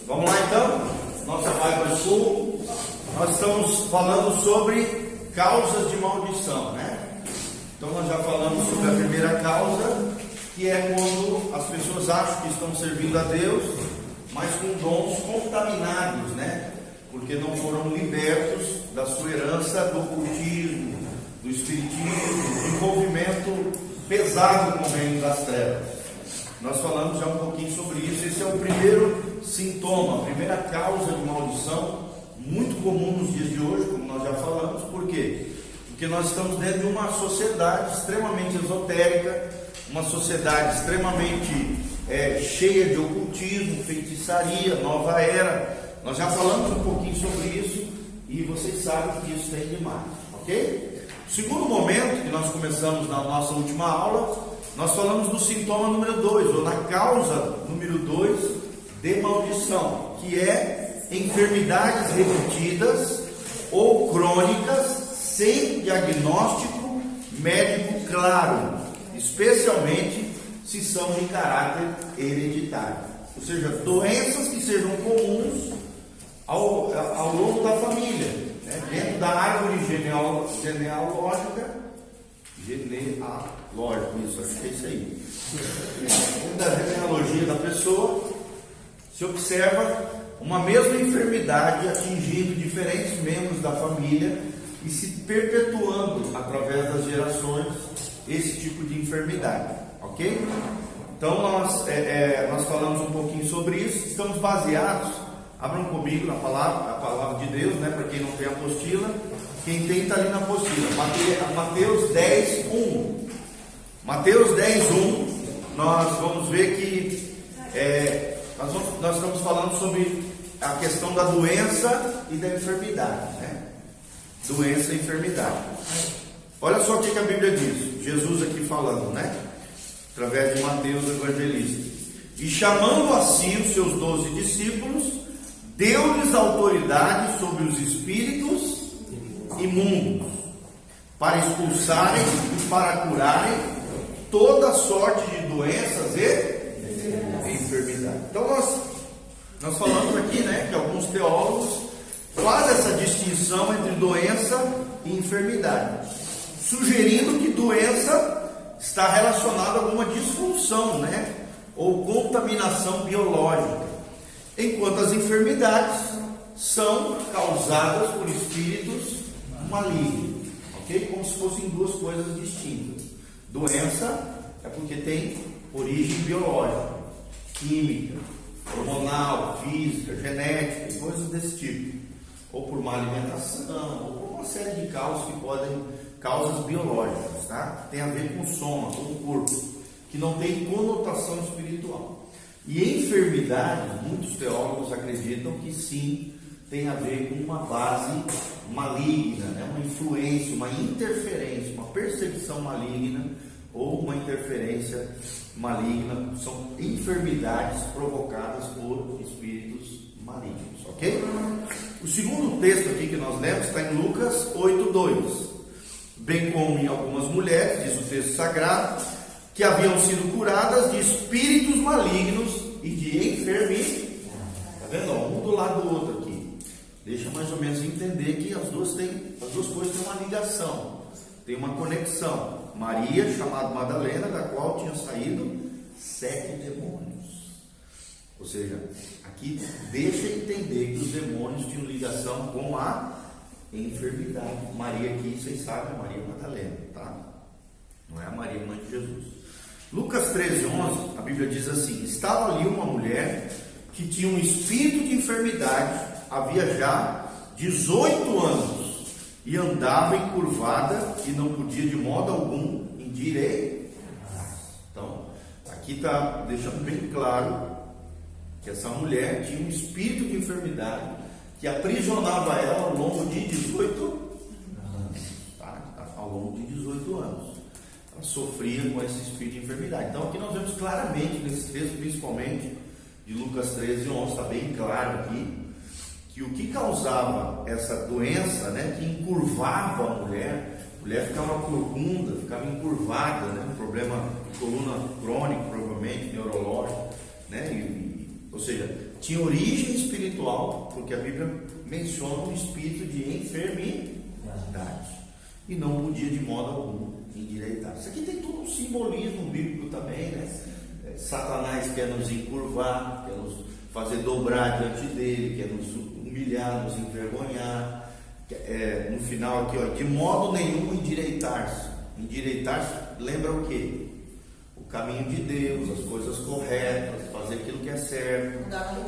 Vamos lá então, nossa Bible School. Nós estamos falando sobre causas de maldição, né? Então nós já falamos sobre a primeira causa, que é quando as pessoas acham que estão servindo a Deus, mas com dons contaminados, né? Porque não foram libertos da sua herança do ocultismo, do espiritismo, do envolvimento pesado com o reino das trevas. Nós falamos já um pouquinho sobre isso. Esse é o primeiro sintoma, a primeira causa de maldição, muito comum nos dias de hoje, como nós já falamos. Por quê? Porque nós estamos dentro de uma sociedade extremamente esotérica, uma sociedade extremamente cheia de ocultismo, feitiçaria, nova era. Nós já falamos um pouquinho sobre isso e vocês sabem que isso tem demais, ok? O segundo momento que nós começamos na nossa última aula, nós falamos do sintoma número 2, ou na causa número 2 de maldição, que é enfermidades repetidas ou crônicas sem diagnóstico médico claro, especialmente se são de caráter hereditário, ou seja, doenças que sejam comuns ao longo da família, né? Dentro da árvore genealógica, isso, acho que é isso aí. Dentro da genealogia da pessoa, se observa uma mesma enfermidade atingindo diferentes membros da família e se perpetuando através das gerações esse tipo de enfermidade, ok? Então nós falamos um pouquinho sobre isso, estamos baseados, abram comigo na palavra, a palavra de Deus, né? Para quem não tem apostila, quem tem está ali na apostila, Mateus 10:1. Mateus 10:1, nós vamos ver que nós estamos falando sobre a questão da doença e da enfermidade, né? Doença e enfermidade. Olha só o que a Bíblia diz, Jesus aqui falando, né? Através de Mateus, o evangelista. E chamando a si os seus 12 discípulos, deu-lhes autoridade sobre os espíritos imundos, para expulsarem e para curarem toda sorte de doenças e enfermidades. Então nós falamos aqui, né, que alguns teólogos fazem essa distinção entre doença e enfermidade, sugerindo que doença está relacionada a alguma disfunção, né, ou contaminação biológica, enquanto as enfermidades são causadas por espíritos malignos, ok? Como se fossem duas coisas distintas. Doença é porque tem origem biológica, química, hormonal, física, genética, coisas desse tipo, ou por má alimentação, ou por uma série de causas biológicas, tá? Tem a ver com o soma, com o corpo, que não tem conotação espiritual. E enfermidade, muitos teólogos acreditam que sim, tem a ver com uma base maligna, né? Uma influência, uma interferência, uma perseguição maligna ou uma interferência maligna. São enfermidades provocadas por espíritos malignos, ok? O segundo texto aqui que nós lemos está em Lucas 8:2. Bem como em algumas mulheres, diz o texto sagrado, que haviam sido curadas de espíritos malignos e de enfermidades. Está vendo? Um do lado do outro aqui. Deixa mais ou menos entender que as duas coisas têm uma ligação, tem uma conexão. Maria, chamada Madalena, da qual tinham saído 7 demônios. Ou seja, aqui deixa entender que os demônios tinham ligação com a enfermidade. Maria aqui, vocês sabem, é Maria Madalena, tá? Não é a Maria, mãe de Jesus. Lucas 13:11, a Bíblia diz assim: estava ali uma mulher que tinha um espírito de enfermidade, havia já 18 anos, e andava encurvada e não podia de modo algum endireitar. Então, aqui está deixando bem claro que essa mulher tinha um espírito de enfermidade que aprisionava ela ao longo de 18 anos, tá? Ao longo de 18 anos. Ela sofria com esse espírito de enfermidade. Então aqui nós vemos claramente nesse texto, principalmente de Lucas 13:11, está bem claro aqui, que o que causava essa doença, né, que encurvava a mulher ficava corcunda, ficava encurvada, né, um problema de coluna crônico, provavelmente, neurológico, né, ou Ou seja, tinha origem espiritual, porque a Bíblia menciona um espírito de enfermidade. E não podia de modo algum endireitar. Isso aqui tem todo um simbolismo bíblico também, né? Satanás quer nos encurvar, quer nos fazer dobrar diante dele, quer nos humilhar, nos envergonhar. No final aqui, ó, de modo nenhum endireitar-se. Endireitar-se lembra o quê? O caminho de Deus, as coisas corretas, fazer aquilo que é certo.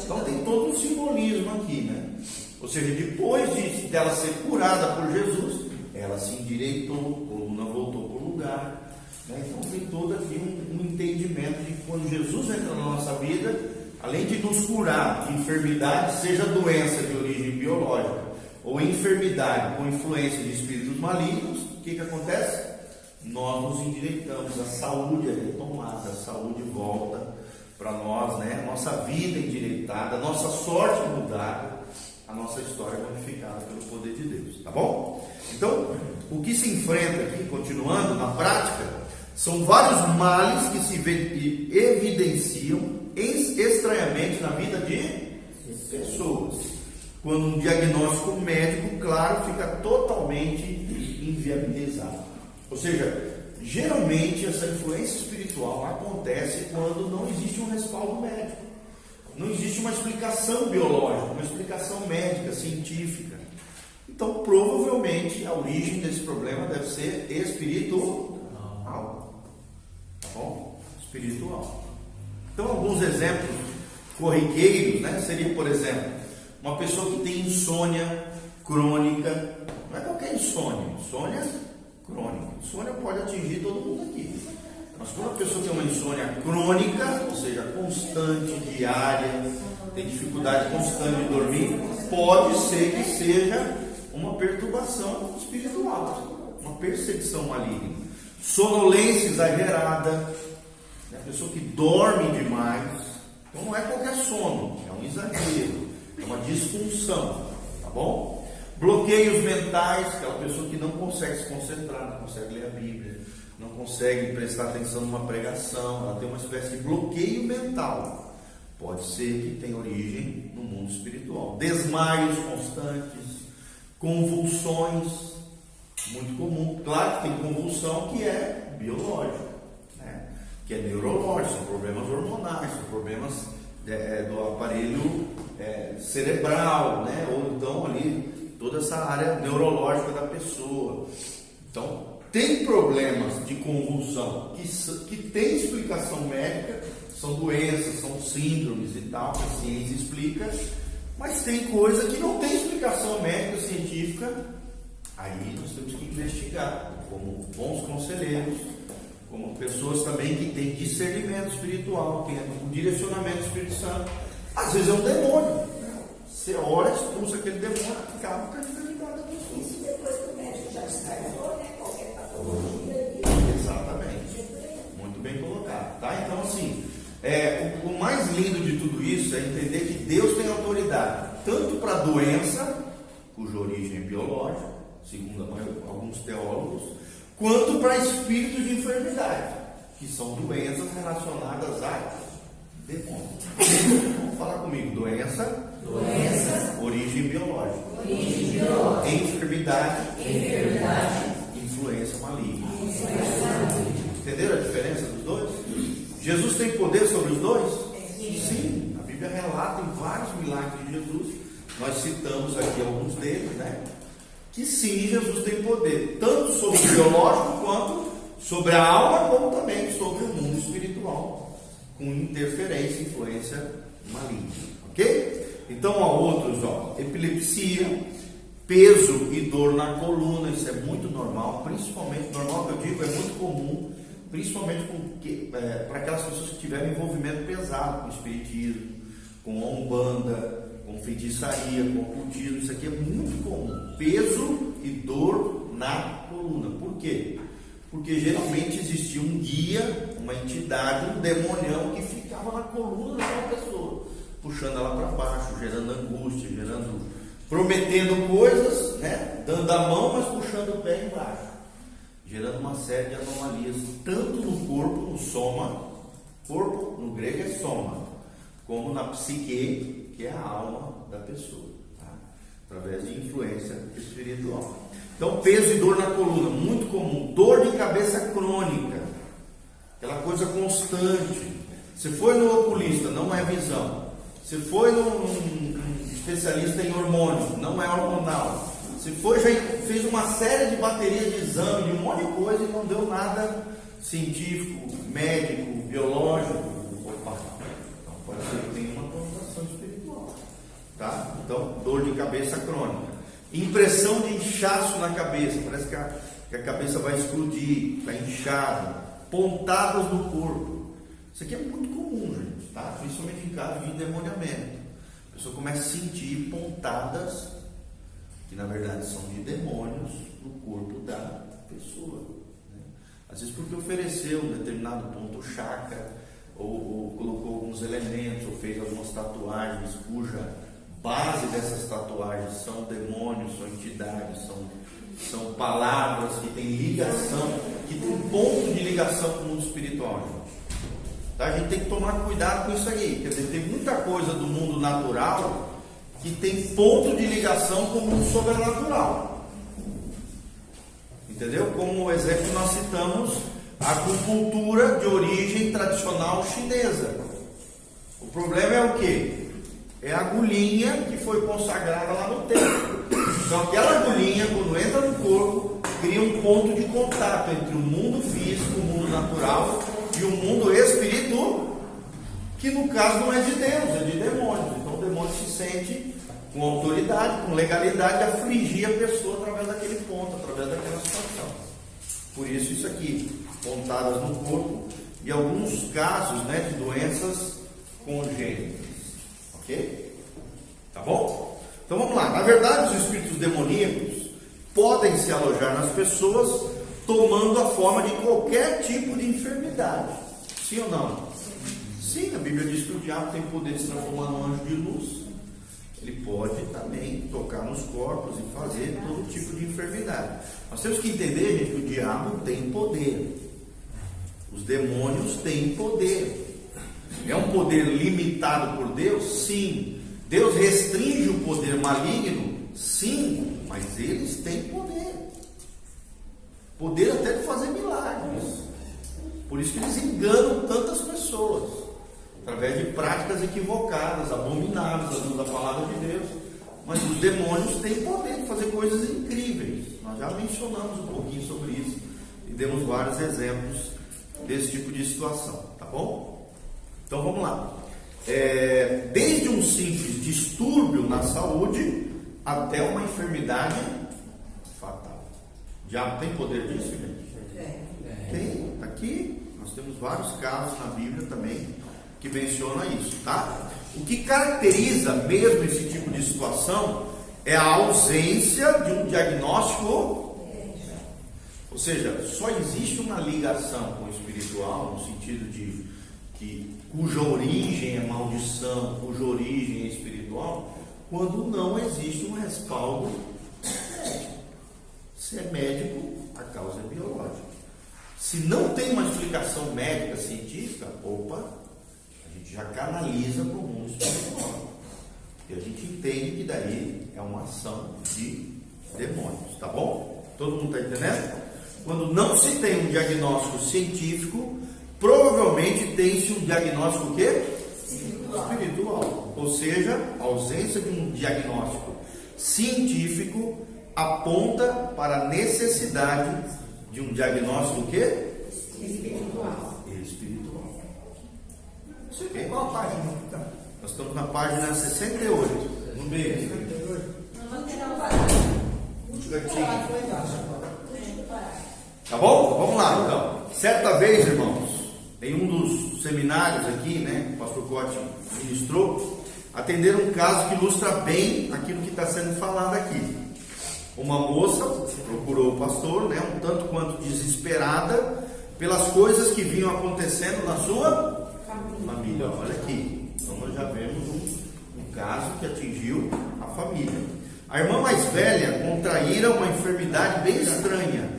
Então tem todo um simbolismo aqui, né? Ou seja, depois dela ser curada por Jesus, ela se endireitou, a coluna voltou para o lugar, né? Então tem todo aqui um entendimento de que quando Jesus entra na nossa vida, além de nos curar de enfermidade, seja doença de origem biológica ou enfermidade com influência de espíritos malignos, o que acontece? Nós nos endireitamos, a saúde é retomada, a saúde volta para nós, né? Nossa vida endireitada, nossa sorte mudada, a nossa história modificada pelo poder de Deus, tá bom? Então, o que se enfrenta aqui, continuando na prática, são vários males que se evidenciam estranhamente na vida de pessoas, quando um diagnóstico médico, claro, fica totalmente inviabilizado. Ou seja, geralmente essa influência espiritual acontece quando não existe um respaldo médico, não existe uma explicação biológica, uma explicação médica, científica. Então, provavelmente, a origem desse problema deve ser espiritual. Tá bom? Espiritual. Então, alguns exemplos corriqueiros, né? Seria, por exemplo, uma pessoa que tem insônia crônica. Não é qualquer insônia, insônia crônica. Insônia pode atingir todo mundo aqui. Mas quando a pessoa tem uma insônia crônica, ou seja, constante, diária, tem dificuldade constante de dormir, pode ser que seja uma perturbação espiritual, uma perseguição maligna. Sonolência exagerada, né? A pessoa que dorme demais. Então não é qualquer sono, é um exagero, é uma disfunção, tá bom? Bloqueios mentais, aquela pessoa que não consegue se concentrar, não consegue ler a Bíblia, não consegue prestar atenção numa pregação, ela tem uma espécie de bloqueio mental. Pode ser que tenha origem no mundo espiritual. Desmaios constantes, convulsões, muito comum. Claro que tem convulsão que é biológica, né? Que é neurológica, são problemas hormonais, são problemas do aparelho cerebral, né? Ou então ali toda essa área neurológica da pessoa. Então, tem problemas de convulsão que tem explicação médica, são doenças, são síndromes e tal, que a ciência explica, mas tem coisa que não tem explicação médica, científica. Aí nós temos que investigar, como bons conselheiros, como pessoas também que têm discernimento espiritual, tem um direcionamento do Espírito Santo. Às vezes é um demônio, né? Você ora, expulsa aquele demônio, acaba com a enfermidade da pessoa. Isso depois que o médico já descartou, né? Qualquer patologia. Exatamente. Muito bem colocado, tá? Então, assim, o mais lindo de tudo isso é entender que Deus tem autoridade, tanto para a doença, cuja origem é biológica, segundo alguns teólogos, quanto para espíritos de enfermidade, que são doenças relacionadas a demônios. Vamos falar comigo. Doença, origem biológica, enfermidade, influência maligna. Entenderam a diferença dos dois? Jesus tem poder sobre os dois? Sim. A Bíblia relata em vários milagres de Jesus. Nós citamos aqui alguns deles, né? Que sim, Jesus tem poder, tanto sobre o biológico quanto sobre a alma, como também sobre o mundo espiritual, com interferência, influência maligna. Ok? Então, há outros, epilepsia, peso e dor na coluna, isso é muito normal, principalmente, normal que eu digo, é muito comum, principalmente para aquelas pessoas que tiveram envolvimento pesado com espiritismo, com a umbanda, com feitiçaria, com ocultismo. Isso aqui é muito comum, peso e dor na coluna. Por quê? Porque geralmente existia um guia, uma entidade, um demonião que ficava na coluna daquela pessoa, puxando ela para baixo, gerando angústia, prometendo coisas, né? Dando a mão, mas puxando o pé embaixo, gerando uma série de anomalias, tanto no corpo, no soma, corpo no grego é soma, como na psique, que é a alma da pessoa, tá? Através de influência espiritual. Então, peso e dor na coluna, muito comum. Dor de cabeça crônica, aquela coisa constante. Se foi no oculista, não é visão. Se foi num especialista em hormônios, não é hormonal. Se foi, já fez uma série de baterias de exame, de um monte de coisa e não deu nada científico, médico, biológico. Opa, então pode ser que tenha uma conotação espiritual, tá? Então, dor de cabeça crônica. Impressão de inchaço na cabeça, parece que a cabeça vai explodir, está inchada. Pontadas no corpo. Isso aqui é muito comum, gente, tá? Principalmente em caso de endemoniamento. A pessoa começa a sentir pontadas, que na verdade são de demônios, no corpo da pessoa, né? Às vezes porque ofereceu um determinado ponto chakra, ou colocou alguns elementos, ou fez algumas tatuagens cuja base dessas tatuagens são demônios, são entidades, são palavras que têm ligação, que tem ponto de ligação com o mundo espiritual, gente. Tá? A gente tem que tomar cuidado com isso aí. Quer dizer, tem muita coisa do mundo natural que tem ponto de ligação com o mundo sobrenatural. Entendeu? Como exemplo, nós citamos a acupuntura de origem tradicional chinesa. O problema é o quê? É a agulhinha que foi consagrada lá no templo. Então aquela agulhinha, quando entra no corpo, cria um ponto de contato entre o mundo físico, o mundo natural e o mundo espiritual, que no caso não é de Deus, é de demônios. Então o demônio se sente com autoridade, com legalidade, de afligir a pessoa através daquele ponto, através daquela situação. Por isso aqui, pontadas no corpo e alguns casos, né, de doenças congênitas. Ok? Tá bom? Então vamos lá. Na verdade, os espíritos demoníacos podem se alojar nas pessoas tomando a forma de qualquer tipo de enfermidade. Sim ou não? Sim, a Bíblia diz que o diabo tem poder de se transformar num anjo de luz. Ele pode também tocar nos corpos e fazer todo tipo de enfermidade. Nós temos que entender, gente, que o diabo tem poder. Os demônios têm poder. É um poder limitado por Deus? Sim. Deus restringe o poder maligno? Sim. Mas eles têm poder. Poder até de fazer milagres. Por isso que eles enganam tantas pessoas. Através de práticas equivocadas, abomináveis, à luz da palavra de Deus. Mas os demônios têm poder de fazer coisas incríveis. Nós já mencionamos um pouquinho sobre isso. E demos vários exemplos desse tipo de situação. Tá bom? Então vamos lá. Desde um simples distúrbio na saúde até uma enfermidade fatal. O diabo tem poder disso, gente? Tem. Aqui nós temos vários casos na Bíblia também que menciona isso, tá? O que caracteriza mesmo esse tipo de situação é a ausência de um diagnóstico. Ou seja, só existe uma ligação com o espiritual, no sentido de cuja origem é maldição, cuja origem é espiritual, quando não existe um respaldo médico. Se é médico, a causa é biológica. Se não tem uma explicação médica, científica, a gente já canaliza para o mundo espiritual. E a gente entende que daí é uma ação de demônios, tá bom? Todo mundo está entendendo? Quando não se tem um diagnóstico científico, provavelmente tem-se um diagnóstico o quê? Espiritual. Ou seja, a ausência de um diagnóstico científico aponta para a necessidade de um diagnóstico o quê? Espiritual. Okay? Qual a página? Nós estamos na página 68, no meio. Tá bom? Vamos lá então. Certa vez, irmãos, em um dos seminários aqui, né, que o pastor Cote ministrou, atenderam um caso que ilustra bem aquilo que está sendo falado aqui. Uma moça procurou o pastor, né, um tanto quanto desesperada pelas coisas que vinham acontecendo na sua família. Olha aqui, então nós já vemos um caso que atingiu a família. A irmã mais velha contraíra uma enfermidade bem estranha,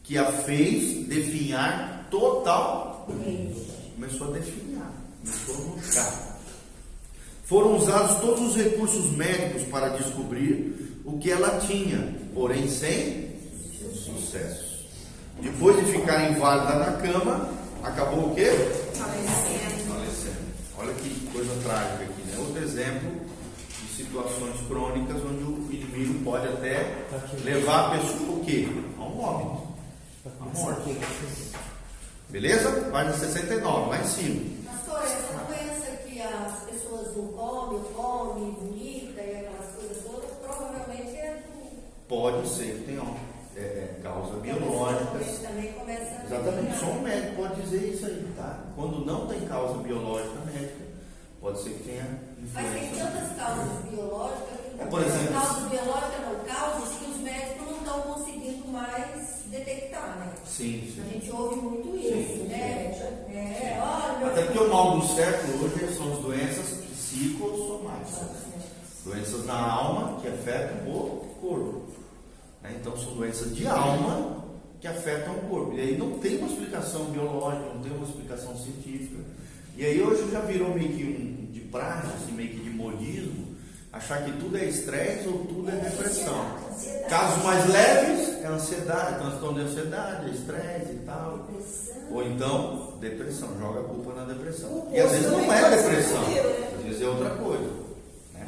que a fez definhar total. Começou a definhar, começou a murchar. Foram usados todos os recursos médicos para descobrir o que ela tinha, porém sem sucesso. Depois de ficar inválida na cama, acabou o quê? Falecendo. Olha que coisa trágica aqui, né? Outro exemplo de situações crônicas onde o inimigo pode até levar a pessoa o quê? A um óbito, a morte. Beleza? Página 69, lá em cima. Pastor, essa doença que as pessoas não comem, bonita e aquelas coisas todas, provavelmente é do... Pode ser que tenha causa biológica. Também começa. Exatamente, só um médico pode dizer isso aí, tá? Quando não tem causa biológica médica, pode ser que tenha Mas tem influência. tantas causas biológicas que Por exemplo, causas biológicas não, causas que os médicos não estão conseguindo mais detectar, né? sim. A gente ouve muito isso, Sim, né? Olha, Até porque o mal do século hoje são as doenças psicossomáticas. Doenças na alma que afetam o corpo. Né? Então são doenças de alma que afetam o corpo. E aí não tem uma explicação biológica, não tem uma explicação científica. E aí hoje já virou meio que de praxe, assim, meio que de modismo, achar que tudo é estresse ou tudo é depressão. Casos mais leves é ansiedade, transtorno de ansiedade, estresse e tal. Ou então, depressão, joga a culpa na depressão. E às vezes não é depressão, às vezes é outra coisa. Né?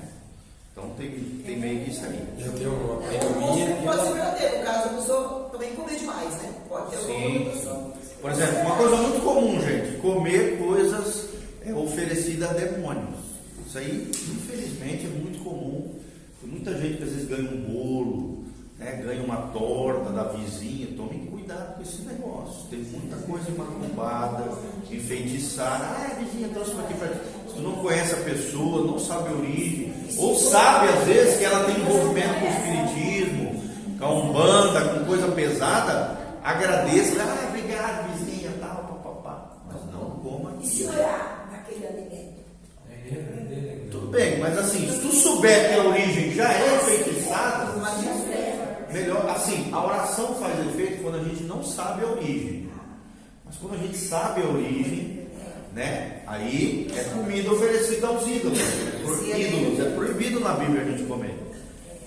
Então tem meio que isso aí. Já tem uma O pandemia. pode ser verdadeiro, no caso, a pessoa também comer demais, né? Pode ter Sim. alguma. Por exemplo, uma coisa muito comum, gente, comer coisas oferecidas a demônios. Isso aí, infelizmente, é muito comum. Tem muita gente que às vezes ganha um bolo, né, ganha uma torta da vizinha. Tomem cuidado com esse negócio. Tem muita coisa macumbada, enfeitiçada. Vizinha, trouxe para aqui para ti. Se tu não conhece a pessoa, não sabe a origem, ou sabe às vezes que ela tem envolvimento com o espiritismo, com a umbanda, com coisa pesada, agradeça. Obrigado, vizinha, tal, papapá. Mas não coma e se aquilo. olhar naquele alimento? Tudo bem, mas assim, se tu souber que a origem já é enfeitiçada, melhor, assim, a oração faz efeito quando a gente não sabe a origem. Mas quando a gente sabe a origem, né, aí é comida oferecida aos ídolos. É proibido na Bíblia a gente comer.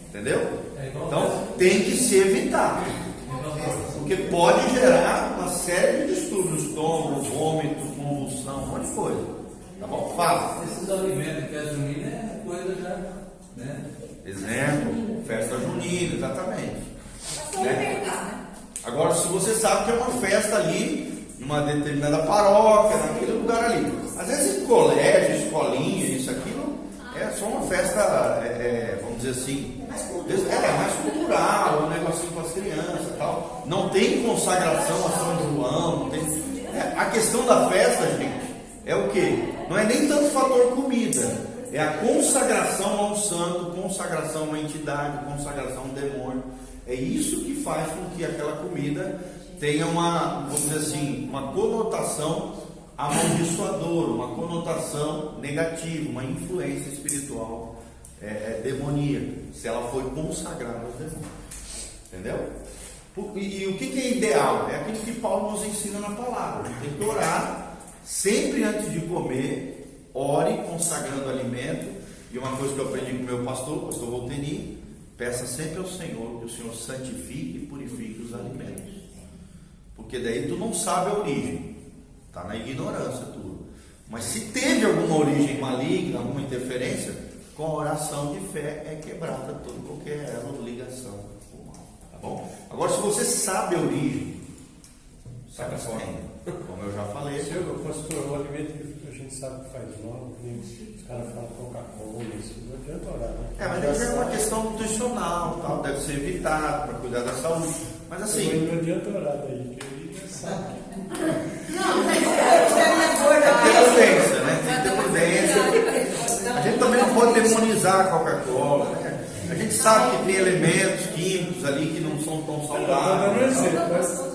Entendeu? Então tem que se evitar. Porque pode gerar uma série de distúrbios, estômago, vômito, convulsão, um monte de coisa. Tá bom? Fala. Esses alimentos de festa junina é coisa já, né? Exemplo, festa junina, exatamente. Só pegar, né? Agora, se você sabe que é uma festa ali, numa determinada paróquia, naquele lugar ali. Às vezes em colégio, escolinha, isso, aquilo, é só uma festa, vamos dizer assim, mais cultural, um negocinho com as crianças e tal. Não tem consagração a São João, não tem. A questão da festa, gente, é o quê? Não é nem tanto o fator comida, é a consagração ao santo, consagração a uma entidade, consagração a um demônio. É isso que faz com que aquela comida tenha uma, vamos dizer assim, uma conotação amaldiçoadora, uma conotação negativa, uma influência espiritual demoníaca, se ela foi consagrada aos demônios. Entendeu? E o que é ideal? É aquilo que Paulo nos ensina na palavra. A gente tem que orar sempre antes de comer, ore consagrando alimento. E uma coisa que eu aprendi com o meu pastor Volteni, peça sempre ao Senhor que o Senhor santifique e purifique os alimentos. Porque daí tu não sabe a origem, está na ignorância tudo. Mas se teve alguma origem maligna, alguma interferência, com a oração de fé é quebrada toda qualquer elo, ligação com o mal. Tá bom? Agora, se você sabe a origem, saca fora. Como eu já falei. Pastor, o alimento que a gente sabe que faz mal, os caras falam Coca-Cola, isso não adianta orar, né? Mas isso é uma questão nutricional, tal, deve ser evitado para cuidar da saúde. Mas assim. Não adianta orar daí, que ele já sabe. Tem que ter prudência, né? Tem que ter prudência. A gente também não pode demonizar a Coca-Cola, né? A gente sabe que tem elementos químicos ali que não são tão saudáveis.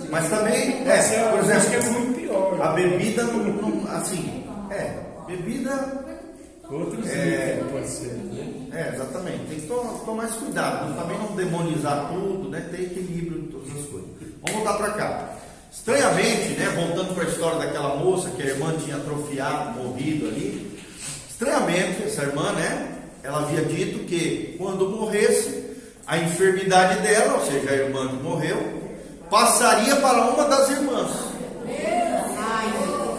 Mas também, por exemplo, é muito pior. a bebida assim, bebida. Outros pode ser, né? Exatamente. Tem que tomar mais cuidado, também não demonizar tudo, né? Ter equilíbrio em todas as coisas. Vamos voltar para cá. Estranhamente, né? Voltando para a história daquela moça que a irmã tinha atrofiado, morrido ali. Estranhamente, essa irmã, né? Ela havia dito que quando morresse, a enfermidade dela, ou seja, a irmã que morreu, passaria para uma das irmãs.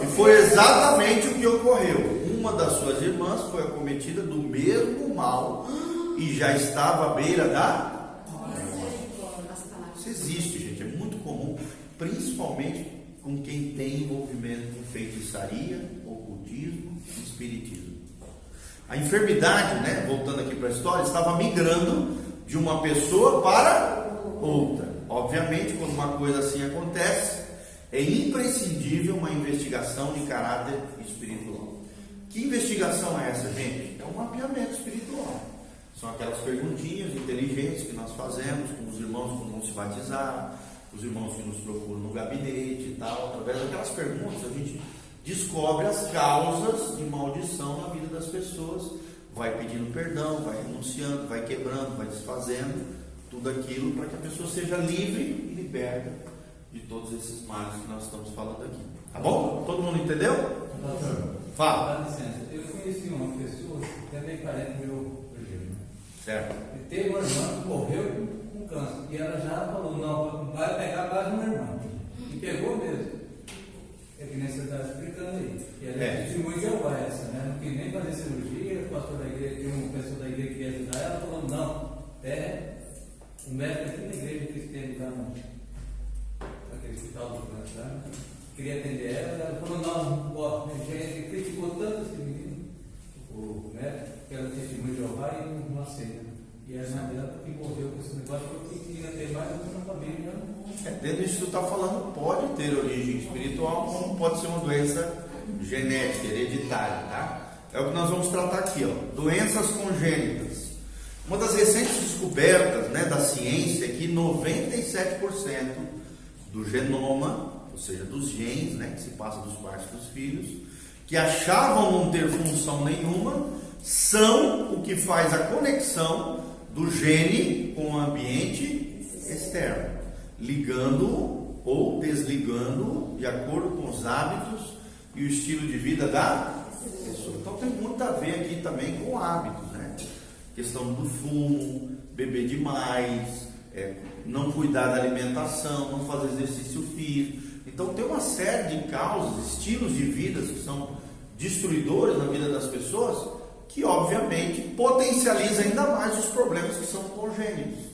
E foi exatamente o que ocorreu. Uma das suas irmãs foi acometida do mesmo mal e já estava à beira da... Isso existe, gente, é muito comum, principalmente com quem tem envolvimento com feitiçaria, ocultismo, espiritismo. A enfermidade, né, voltando aqui para a história, estava migrando de uma pessoa para outra. Obviamente, quando uma coisa assim acontece, é imprescindível uma investigação de caráter espiritual. Que investigação é essa, gente? É um mapeamento espiritual. São aquelas perguntinhas inteligentes que nós fazemos com os irmãos quando vão se batizar, os irmãos que nos procuram no gabinete e tal. Através daquelas perguntas, a gente descobre as causas de maldição na vida das pessoas, vai pedindo perdão, vai renunciando, vai quebrando, vai desfazendo tudo aquilo para que a pessoa seja livre e liberta de todos esses males que nós estamos falando aqui. Tá bom? Todo mundo entendeu? Doutor, Fala. dá licença. Eu conheci uma pessoa que é bem parente meu, né? Certo. E teve uma irmã que morreu com câncer. E ela já falou, não, vai pegar mais uma irmã. E pegou mesmo. É que nem você está explicando aí. E ela é testemunha de Jeová essa, né? Não quis nem fazer cirurgia, o pastor da igreja, tem uma pessoa da igreja que ia ajudar ela, falou, não, o médico aqui na igreja que esteve lá naquele hospital do câncer, né? Queria atender ela falou, não, ó, gente criticou tanto esse menino, o médico, que era testemunha de Jeová e não aceita. E a irmã dela que morreu com esse negócio porque queria ter mais uma família. Dentro disso que tu está falando, pode ter origem espiritual, como pode ser uma doença genética, hereditária, tá? É o que nós vamos tratar aqui, ó. Doenças congênitas. Uma das recentes descobertas, né, da ciência é que 97% do genoma, ou seja, dos genes, né, que se passa dos pais para os filhos, que achavam não ter função nenhuma, são o que faz a conexão do gene com o ambiente externo, ligando ou desligando de acordo com os hábitos e o estilo de vida da pessoa. Então tem muito a ver aqui também com hábitos, né? Questão do fumo, beber demais, não cuidar da alimentação, não fazer exercício físico. Então tem uma série de causas, estilos de vida que são destruidores na vida das pessoas, que obviamente potencializa ainda mais os problemas que são congênitos,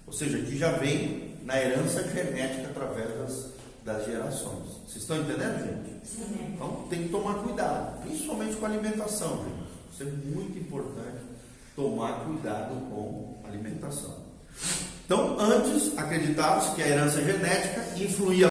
ou seja, que já vem na herança genética através das gerações. Vocês estão entendendo, gente? Sim. Então tem que tomar cuidado, principalmente com a alimentação, gente. Isso é muito importante, tomar cuidado com a alimentação. Então, antes acreditava-se que a herança genética influía